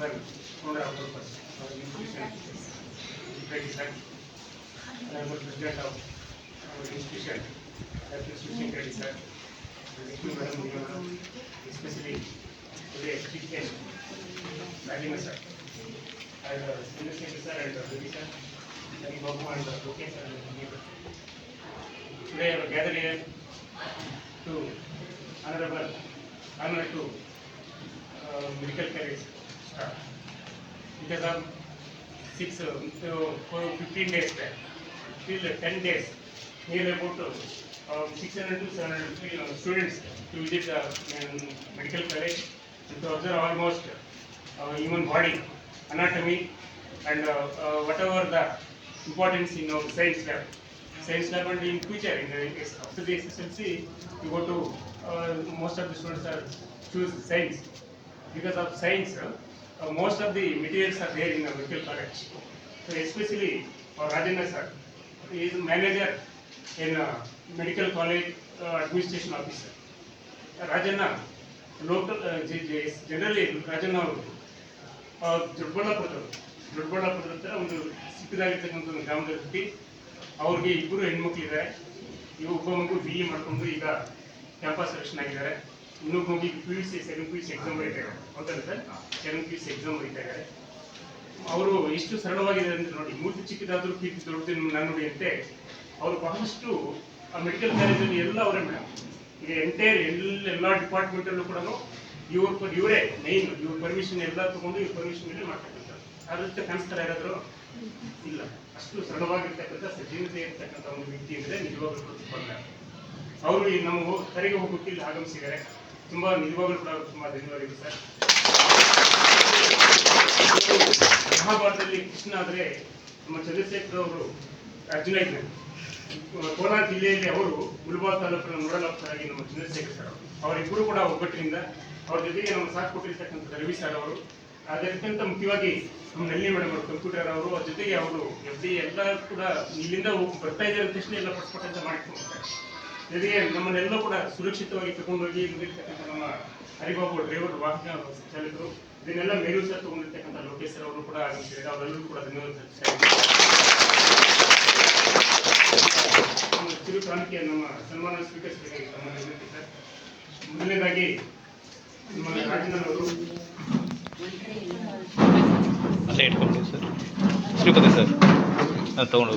husband, founder of Purpose, our institution, Freddy sir, honorable president of our institution, Dr. Sushil Reddy sir, Lakshmi Madam, especially today chief guest, Rajima sir, and Senior Secretary sir and Ravi sir, Hari Babu and Lokesh sir. Today I have gathered here to honor to medical college staff. Because of 15 days back, till 10 days, nearly about 600 to 700 students to visit medical college and to observe almost human body, anatomy, and whatever the importance in our science lab. Science lab, and in future, after the SSLC, you go to most of the students are choose science. Because of science, most of the materials are there in the medical college. So especially for Rajendra sir, he is manager in medical college administration officer. Rajendra, local generally Rajendra ದೊಡ್ಡಬಳ್ಳಾಪುರದ ಹತ್ರ ಒಂದು ಸಿಕ್ಕದಾಗಿರ್ತಕ್ಕಂಥ ಒಂದು ಗ್ರಾಮದಲ್ಲಿ ಹುಟ್ಟಿ ಅವ್ರಿಗೆ ಇಬ್ಬರು ಹೆಣ್ಮಕ್ಳಿದ್ದಾರೆ. ಒಬ್ಬ ಮಗು BE ಮಾಡಿಕೊಂಡು ಈಗ ಕ್ಯಾಂಪಸ್ ಸೆಲೆಕ್ಷನ್ ಆಗಿದ್ದಾರೆ. ಇನ್ನೊಬ್ಬ ಮಗುಗೆ PUC 7 PUC ಎಕ್ಸಾಮ್ ಬರೀತಾರೆ. ಹೌದಲ್ಲ ಸರ್? 7 PUC ಎಕ್ಸಾಮ್ ಬರೀತಾ ಇದ್ದಾರೆ. ಅವರು ಎಷ್ಟು ಸರಳವಾಗಿದೆ ಅಂತ ನೋಡಿ, ಮೂರ್ತಿ ಚಿಕ್ಕದಾದರೂ ಕೀರ್ತಿ ದೊಡ್ಡದು ನಾನು ನೋಡಿ ಅಂತೆ. ಅವರು ಬಹಳಷ್ಟು ಆ ಮೆಡಿಕಲ್ ಕಾಲೇಜಲ್ಲಿ ಎಲ್ಲ ಅವರೇ ಮೇಡಮ್. ಈಗ ಎಂಟೈರ್ ಎಲ್ಲ ಡಿಪಾರ್ಟ್ಮೆಂಟಲ್ಲೂ ಕೂಡ ಇವರೇ ಮೇನ್. ಇವ್ರ ಪರ್ಮಿಷನ್ ಎಲ್ಲ ತಗೊಂಡು ಇವ್ರ ಪರ್ಮಿಷನ್ ಮೇಲೆ ಮಾಡ್ತಕ್ಕಂಥದ್ದು. ಅದ್ರ ಜೊತೆ ಕಾಣಿಸ್ತಾರೆ ಯಾರಾದರೂ ಇಲ್ಲ. ಅಷ್ಟು ಸರಳವಾಗಿರ್ತಕ್ಕಂಥ ಸಜ್ಜನತೆ ಇರ್ತಕ್ಕಂಥ ಒಂದು ವ್ಯಕ್ತಿ ಅಂದರೆ ನಿಜವಾಗ್ಲೂ ಪ್ರತಿಫಲ. ಅವರು ಈ ನಮ್ಮ ಕರೆಗೆ ಹೋಗ್ಬಿಟ್ಟು ಇಲ್ಲಿ ಆಗಮಿಸಿದ್ದಾರೆ. ತುಂಬ ನಿಜವಾಗ್ಲೂ ಕೂಡ ತುಂಬ ಧನ್ಯವಾದಗಳು ಸರ್. ಮಹಾಭಾರತದಲ್ಲಿ ಕೃಷ್ಣ ಆದರೆ ನಮ್ಮ ಚಂದ್ರಶೇಖರ್ ಅವರು ಅರ್ಜುನ ಇದ್ದಾರೆ. ಕೋಲಾರ ಜಿಲ್ಲೆಯಲ್ಲಿ ಅವರು ಮುಳಬಾಗ ತಾಲೂಕಿನ ನೋಡಲ್ ಆಫೀಸರ್ ಆಗಿ ನಮ್ಮ ಚಂದ್ರಶೇಖರ್ ಸರ್ ಅವರಿಬ್ಬರು ಕೂಡ ಒಗ್ಗಟ್ಟಿನಿಂದ, ಅವ್ರ ಜೊತೆಗೆ ನಮ್ಮ ಸಾಥ್ ಕೊಟ್ಟಿರ್ತಕ್ಕಂಥ ರವಿ ಸರ್ ಅವರು, ಅದಕ್ಕಿಂತ ಮುಖ್ಯವಾಗಿ ನಮ್ಮ ನಳಿನಿ ಮೇಡಮ್ ಅವರು ಕಂಪ್ಯೂಟರ್ ಅವರು, ಅವ್ರ ಜೊತೆಗೆ ಅವರು FD ಎಲ್ಲ ಕೂಡ ಇಲ್ಲಿಂದ ಬರ್ತಾ ಇದ್ದಾರೆ ಅಂತ ತಕ್ಷಣ ಎಲ್ಲ ಪಟ್ಪಟ್ಟಂತ ಮಾಡಿಕೊಂಡು ಜೊತೆಗೆ ನಮ್ಮನ್ನೆಲ್ಲ ಕೂಡ ಸುರಕ್ಷಿತವಾಗಿ ತಗೊಂಡೋಗಿ ಬಂದಿರ್ತಕ್ಕಂಥ ನಮ್ಮ ಹರಿಬಾಬು ಡ್ರೈವರ್ ವಾಹನ ಚಾಲಕರು, ಇದನ್ನೆಲ್ಲ ಮೇಲೂ ಸಹ ತಗೊಂಡಿರ್ತಕ್ಕಂಥ ಲೋಕೇಶ್ ಸರ್ ಅವರು ಕೂಡ ಆಗಮಿಸಿದ್ದಾರೆ. ಅವರೆಲ್ಲರೂ ಕೂಡ ಧನ್ಯವಾದ. ಚಿರು ಕ್ರಾಂತಿಯ ನಮ್ಮ ಸನ್ಮಾನ ಸ್ವೀಕರಿಸಬೇಕಾಗಿ ತಮ್ಮ ವಿನಂತಿ ಸರ್. ಮೊದಲನೇದಾಗಿ ನಮ್ಮ ರಾಜೇಂದ್ರ ಅವರು ಅಲ್ಲೇ ಇಟ್ಕೊಂಡು ಸರ್ ಶ್ರೀಪತಿ ಸರ್ ತಗೊಂಡು